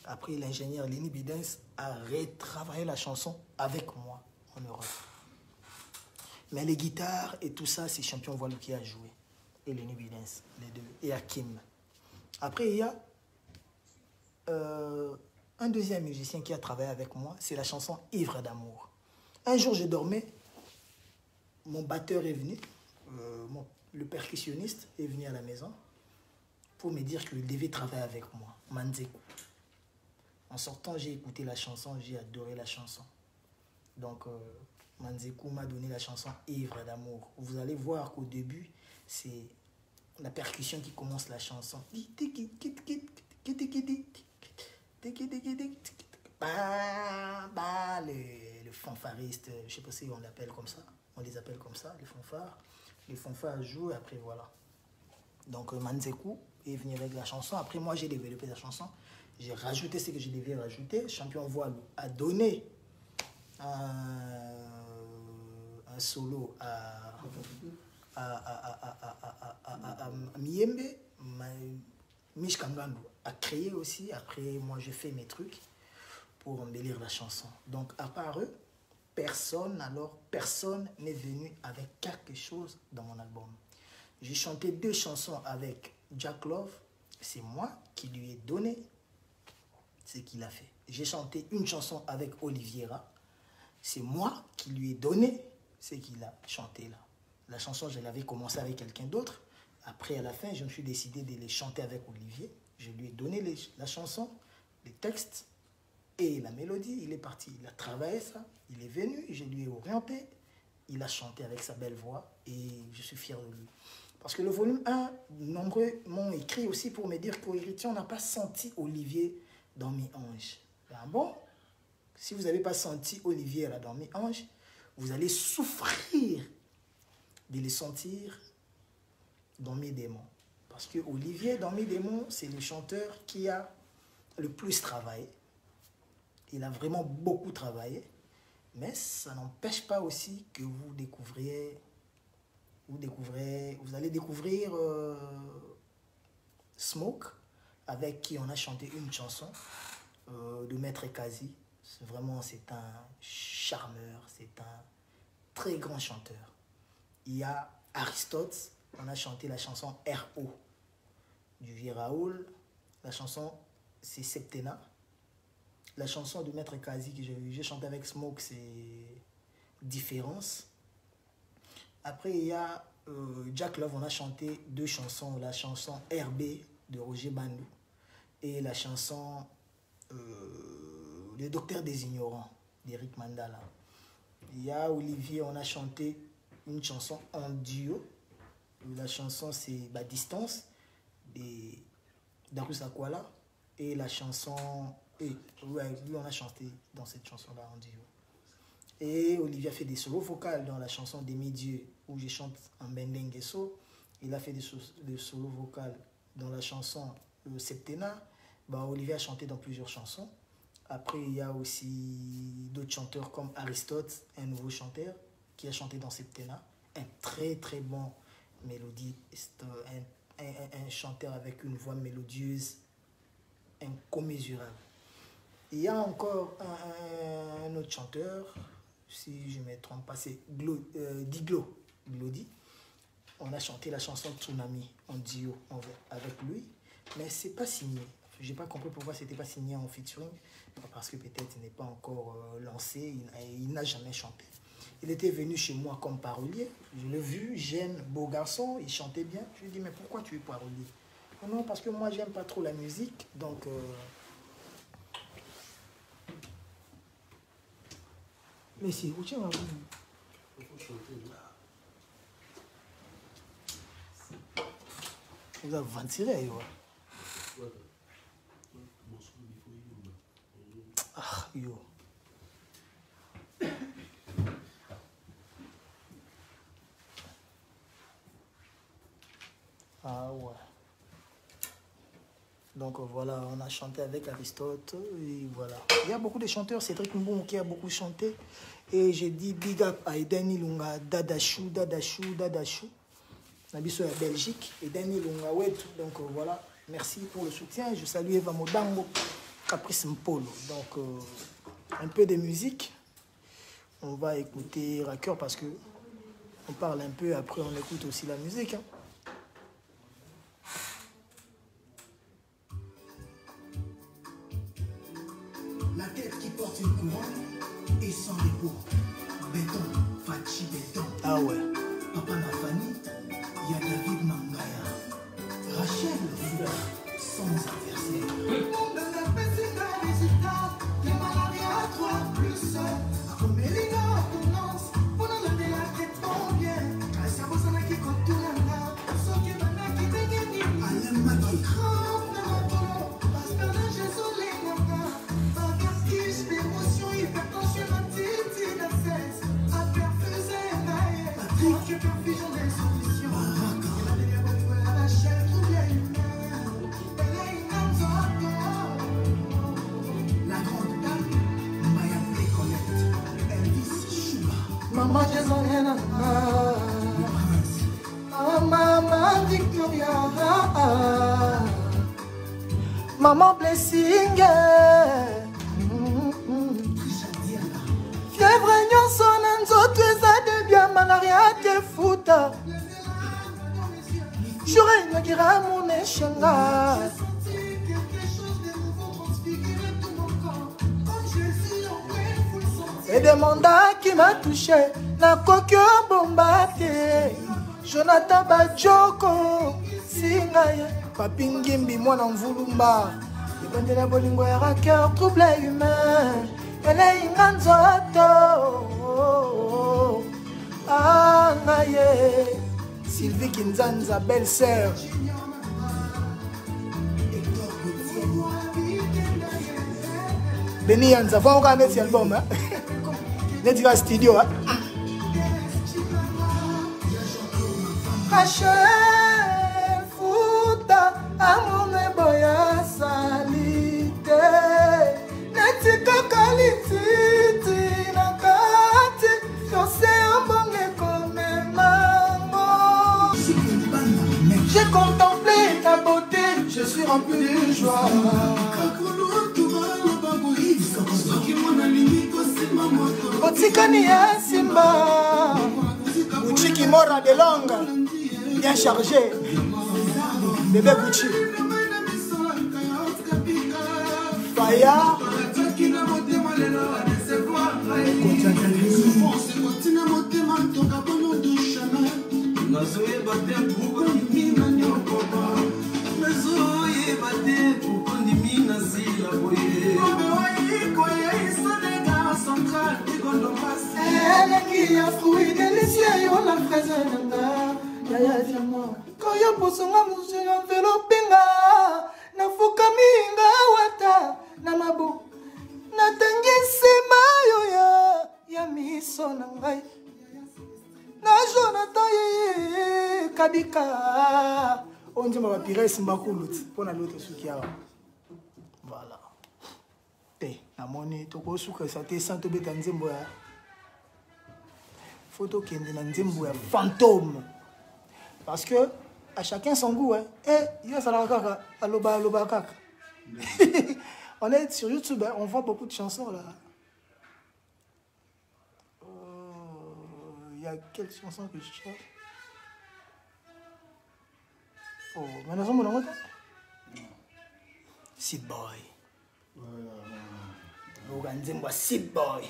Speaker 1: Après, l'ingénieur Lenny Bidens a retravaillé la chanson avec moi en Europe. Mais les guitares et tout ça, c'est Champion Voilou qui a joué. Et Lenny Bidens, les deux. Et Hakim. Après, il y a un deuxième musicien qui a travaillé avec moi. C'est la chanson Ivre d'amour. Un jour, je dormais. Mon batteur est venu. Le percussionniste est venu à la maison pour me dire qu'il devait travailler avec moi. Manzeku. En sortant, j'ai écouté la chanson. J'ai adoré la chanson. Donc, Manzeku m'a donné la chanson Ivre d'amour. Vous allez voir qu'au début, c'est la percussion qui commence la chanson. Le fanfariste, je ne sais pas si on l'appelle comme ça. On les appelle comme ça, les fanfares. Les fanfares jouent et après voilà. Donc Manzeku est venu avec la chanson. Après moi, j'ai développé la chanson. J'ai rajouté ce que je devais rajouter. Champion Voile a donné un solo à Miembe. Mich Kangando a créé aussi. Après, moi, je fais mes trucs pour embellir la chanson. Donc, à part eux, personne n'est venu avec quelque chose dans mon album. J'ai chanté 2 chansons avec Jack Love. C'est moi qui lui ai donné ce qu'il a fait. J'ai chanté une chanson avec Oliviera. C'est moi qui lui ai donné ce qu'il a chanté là. La chanson, je l'avais commencé avec quelqu'un d'autre. Après, à la fin, je me suis décidé de les chanter avec Olivier. Je lui ai donné la chanson, les textes et la mélodie. Il est parti, il a travaillé ça. Il est venu, je lui ai orienté. Il a chanté avec sa belle voix et je suis fier de lui. Parce que le volume 1, nombreux m'ont écrit aussi pour me dire qu'Héritier, on n'a pas senti Olivier dans Mi-Ange. Ben bon, si vous n'avez pas senti Olivier là dans Mi-Ange, vous allez souffrir de les sentir dans Mes démons. Parce que Olivier, dans Mes démons, c'est le chanteur qui a le plus travaillé. Il a vraiment beaucoup travaillé. Mais ça n'empêche pas aussi que vous allez découvrir Smoke, avec qui on a chanté une chanson de Maître Kazi. Vraiment, c'est un charmeur, c'est un très grand chanteur. Il y a Aristote, on a chanté la chanson R.O. du vieux Raoul. La chanson, c'est Septena. La chanson de Maître Kazi que j'ai chanté avec Smoke, c'est Différence. Après, il y a Jack Love, on a chanté deux chansons. La chanson RB de Roger Bandou et la chanson Le Docteur des Ignorants d'Eric Mandala. Il y a Olivier, on a chanté une chanson en duo. La chanson, c'est Distance d'Arus Akwala. Et la chanson... lui, on a chanté dans cette chanson-là en duo. Et Olivier a fait des solos vocales dans la chanson Des Dieu où je chante en Bendengeso. Il a fait des solos vocales dans la chanson Septena. Olivier a chanté dans plusieurs chansons. Après, il y a aussi d'autres chanteurs comme Aristote, un nouveau chanteur qui a chanté dans Septena. Un très très bon mélodie, un chanteur avec une voix mélodieuse incommensurable. Il y a encore un autre chanteur, si je ne me trompe pas, c'est Diglo, Glody. On a chanté la chanson Tsunami en duo avec lui, mais ce n'est pas signé. Je n'ai pas compris pourquoi ce n'était pas signé en featuring, parce que peut-être il n'est pas encore lancé, il n'a jamais chanté. Il était venu chez moi comme parolier, je l'ai vu, jeune, beau garçon, il chantait bien. Je lui ai dit, mais pourquoi tu es parolier? Non, parce que moi, j'aime pas trop la musique, donc... Mais si, où tu vas vous avez 26 ouais. Ah, yo. Ah ouais. Donc voilà, on a chanté avec Aristote et voilà. Il y a beaucoup de chanteurs, Cédric Mbou qui a beaucoup chanté. Et j'ai dit big up à Edani Lunga, Dadachou, Dadachou, Dadachou. Nabiso à Belgique, Edani Lunga, ouais, donc voilà. Merci pour le soutien. Je salue Eva Modango, Caprice Mpolo. Donc un peu de musique. On va écouter Racker parce que on parle un peu, après on écoute aussi la musique. Hein.
Speaker 5: La tête qui porte une couronne et sans dépôt. Béton, Fachi béton.
Speaker 1: Ah ouais.
Speaker 5: Papa Nafani, il y a David Mangaya. Rachel Fleur, sans adversaire.
Speaker 6: Maman Jésus-Nana, Maman Victoria, Maman Blessing, fièvre nyonso na nzoto eza de bien malaria te futa jure nyagira muneshenga et des mandats qui m'a touché na kokyo bombate
Speaker 1: Jonathan Bajoko Singaye Papi Ngimbi Mwana Mvulumba Ebandela bolingo ya raqueur trouble humain Ele inganzoto Angaye Sylvie Kinzanza belle sœur Beni Yanza va on remettre cet album hein Net va studio hein Rachel Fouta Amone Boya Salite Netika Kalititi Nakati Yose Ambonge Kome Mango J'ai contemplé ta beauté Je suis rempli de joie Otikani ya Simba Gucci qui mord à des langues bien chargé bébé Gucci Faya elle qui a fruit délicieux yo la fraise nanga yaya diamant quand yo posonga musu enveloppe nga na fukaminga wata na mabu na tangisi mayo ya miso na ngai na Jonathan ye kabika onje ma pires mbakuluti pona l'autre sukiawa voilà te namoni toko suka sa te santo beta nzembo ya photo kende na nzembo ya fantôme parce que à chacun son goût hein il y a ça la kaka aloba kaka on est sur YouTube hein, on voit beaucoup de chansons là il y a quelques chansons que je cherche oh maintenant ça mon Seed Boy nzembo ya Seed Boy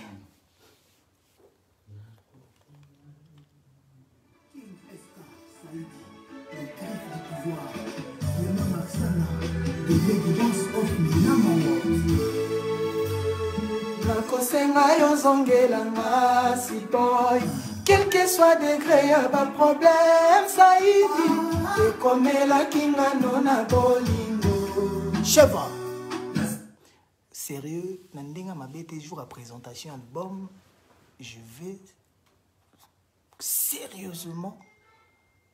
Speaker 1: Nakosenga yo zongelanga Seed Boy quel que soit degré ya ba problème saidi ekomela kinga nona bolingo cheva sérieux nandenga mabete jour à présentation album je vais sérieusement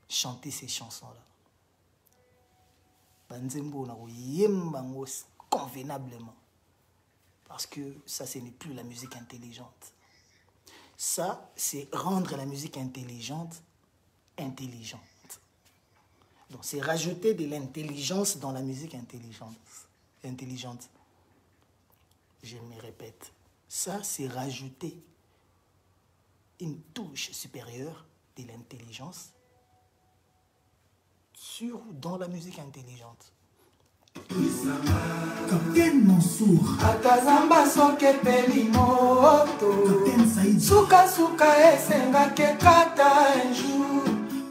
Speaker 1: chanter ces chansons-là. Banzembo na yembango convenablement. Parce que ça, ce n'est plus la musique intelligente. Ça, c'est rendre la musique intelligente intelligente. Donc, c'est rajouter de l'intelligence dans la musique intelligente. Je me répète. Ça, c'est rajouter une touche supérieure de l'intelligence dans la musique intelligente.
Speaker 5: Capitaine Mansour
Speaker 1: Atazamba soke pelimoto Suka suka esenga ke kata un jour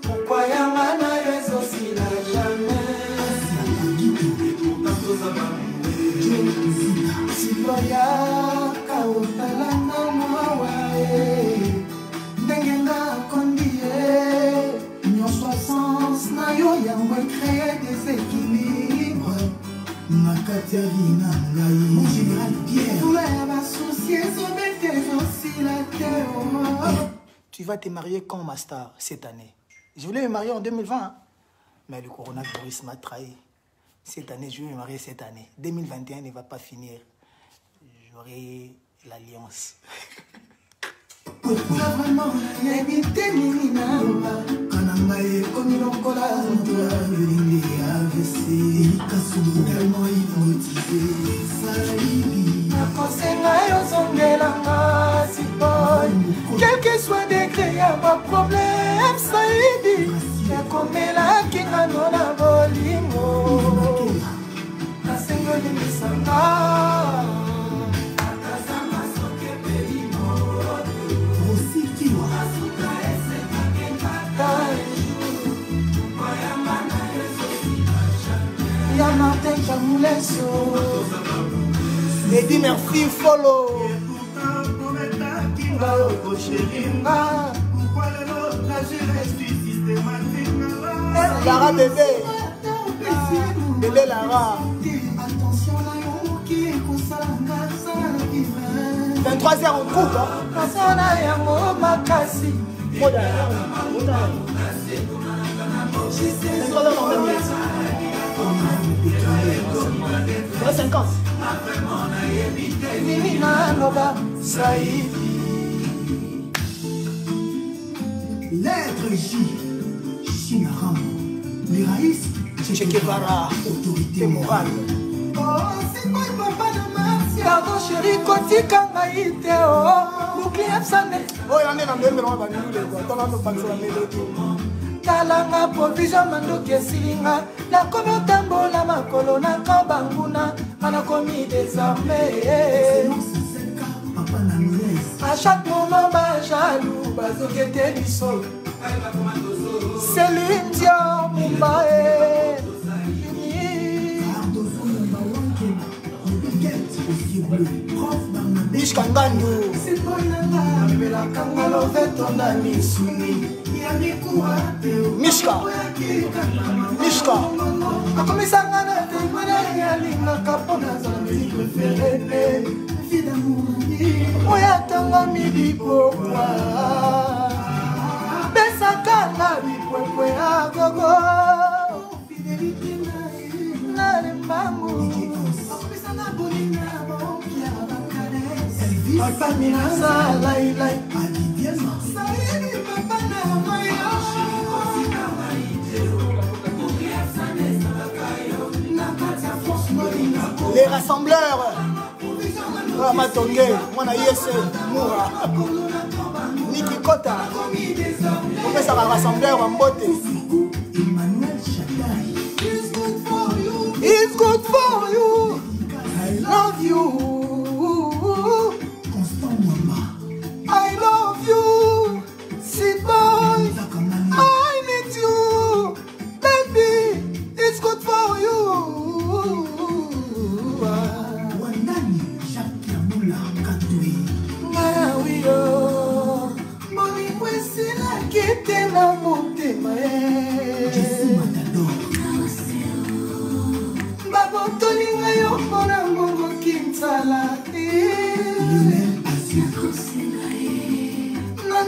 Speaker 1: Pourquoi yanga na yeso sila jamais Siloya kautalanga mwawae Nengenga kondie Nyoswa sens na yo yango créer des équilibres
Speaker 5: Mon général Pierre
Speaker 1: Tu vas te marier quand ma star cette année? Je voulais me marier en 2020 hein? Mais le coronavirus m'a trahi. Cette année, je vais me marier cette année. 2021 ne va pas finir. J'aurai l'alliance. Quel que soit degré, y a pas de problème, Saïdi. Comme la kinga nona bolingo. La sengoli misanga. Atazama soke pelimo. Aussi qui wa. Asuka ese kakenta. Eddie Murphy, follow. Lara bébé. Bébé Lara. 23h en coupe.
Speaker 5: Lettre J, Chinaram, les raïs,
Speaker 1: Che Guevara, autorité morale.
Speaker 5: Oh, c'est quoi papa de Marcia?
Speaker 6: Pardon chérie, kotika ngaite oh, bouclier absane.
Speaker 1: Oh, il y en a dans le même endroit,
Speaker 6: Talanga provision mandoki esilinga nakomi otambola makolo na kabanguna anakomi désormais à chaque moment bajalou bazokete biso Céline Dion Mumbae
Speaker 1: Mishka Ngandu Mishka Mishka
Speaker 6: akomisanga na temana yalingaka mpona zala musique préférée oyatanga milipokwa pesaka na bipwepwe ya gogo na lembangu Famina lai lai
Speaker 1: les rassembleurs Ramatonge Mwana Yese Moura Niki Kota on fait ça va rassembleur en beauté. It's good for you I love you I love you, sweet boy. I need you, baby. It's good for you.
Speaker 5: Wandani, Jacques Yamoula, Katoui.
Speaker 6: Mawio, moni kwesi la kete na motema.
Speaker 5: Jessie Matador.
Speaker 6: Babotolinga yo pona mongo kinsala.
Speaker 5: Lionel Azur.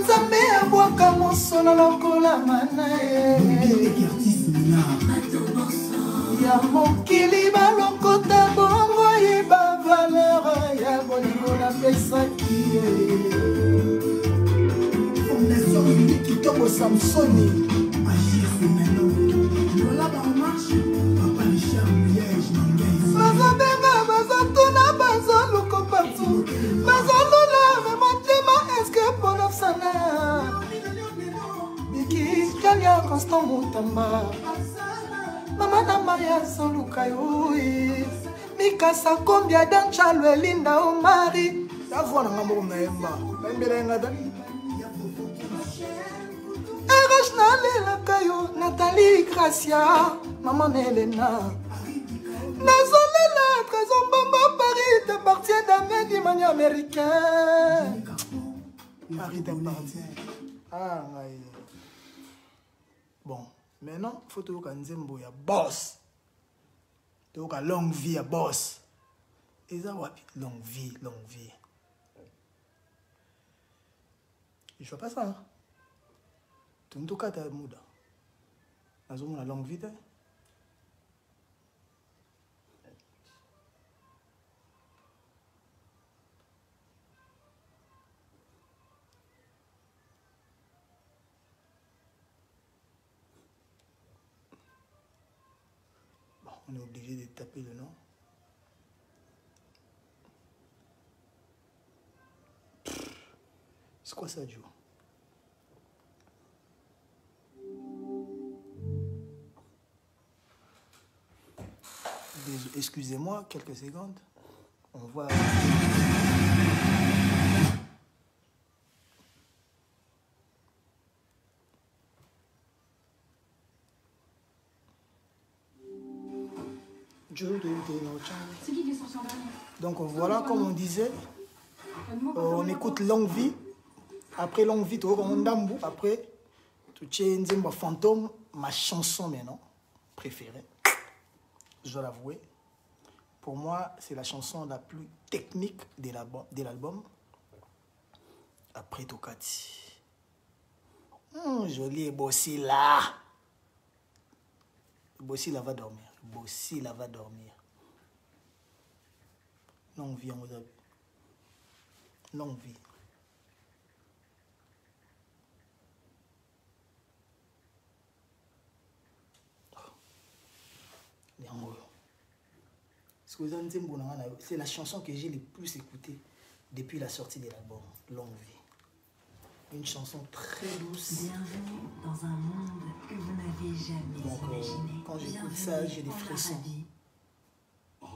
Speaker 6: Nzambe abwaka mosolo lokola mana ya mokili balokota bongo yeba valeur ya bolingo napesaki
Speaker 1: Fondation unique Kitoko Samsoni
Speaker 5: Agir Femeno. Lola Barmarche. Papa Richard Liège Manguez.
Speaker 6: bazobenga bazotuna bazoluko partout bazolula memotema eske ponofsana bikikalia constant mutamba mama na maya soluka yoi mikasa kombia danchalo elinda omari
Speaker 1: Davona ngambo naemba Bemberenga da
Speaker 6: Erosh na lelaka yo Nathalie Gracia Maman Elena Nazolela trésor Bamba Paris t'appartient d'un du manière américain
Speaker 1: Paris t'appartient. Ah, ouais. Bon, maintenant, il faut que Nzembo ya boss. Tu as longue vie à boss. Et ça, ouais, longue vie, longue vie. Je vois pas ça. Hein? Tu n'as pas de mouda. Nous avons la longue vie. On est obligé de taper le nom. C'est quoi ça, Joe? Excusez-moi, quelques secondes. On voit...
Speaker 7: C'est qui est sorti en dernier?
Speaker 1: Donc voilà, comme on disait, on écoute Longue Vie. Après Longue Vie, après, tu tiens Nzemba Fantôme, ma chanson maintenant préférée. Je dois l'avouer. Pour moi, c'est la chanson la plus technique de l'album. Après Tokati. Joli Bossi là. Bossi là va dormir. Bossi là va dormir. Longue vie, on vous a vu. Longue vie. C'est la chanson que j'ai le plus écoutée depuis la sortie de l'album, Longue Vie. Une chanson très douce.
Speaker 8: Bienvenue dans un monde que vous n'avez jamais imaginé.
Speaker 1: Quand j'écoute ça, j'ai des frissons. Oh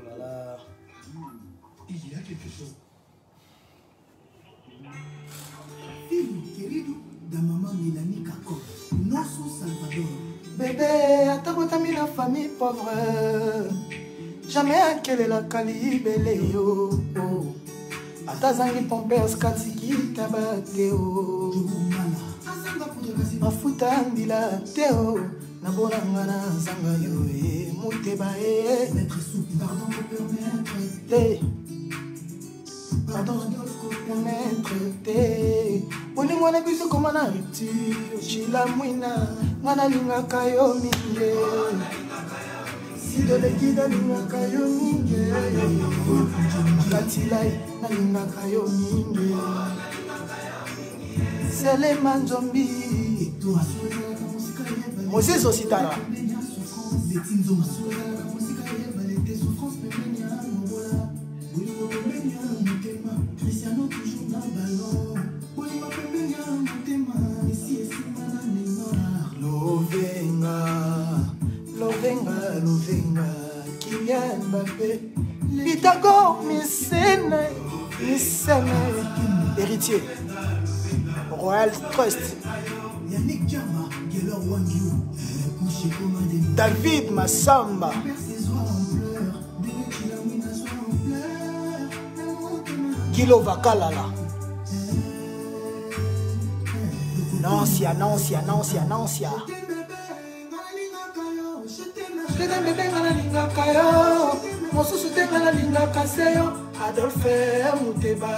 Speaker 1: là là.
Speaker 5: Il y a quelque chose. Film querido da maman Mélanie Kako, Nosso Salvador.
Speaker 6: Bébé, atabotami la famille pauvre. Jamais akele la kalibele yo. Atazangi pompes katiki tabateo. Mafuta ndila teo. Nabona ngana zanga yo muteba
Speaker 5: Maître Soup, pardon de permettre.
Speaker 6: Pardon de permettre. Bolingo na biso koma na rupture. Chila mwina. Ngana lingaka yo minge. Sido le guida lingaka yo minge. Katilai na lingaka yo minge. Sele manzombi. Moses Ositara. Lovenga, Kylian Mbappé, Pythagore, Missene, héritier, Royal Trust, David Massamba, Kilo Vakalala, Nancia. Mosusu tenga na linga kaseyo Adolphe Muteba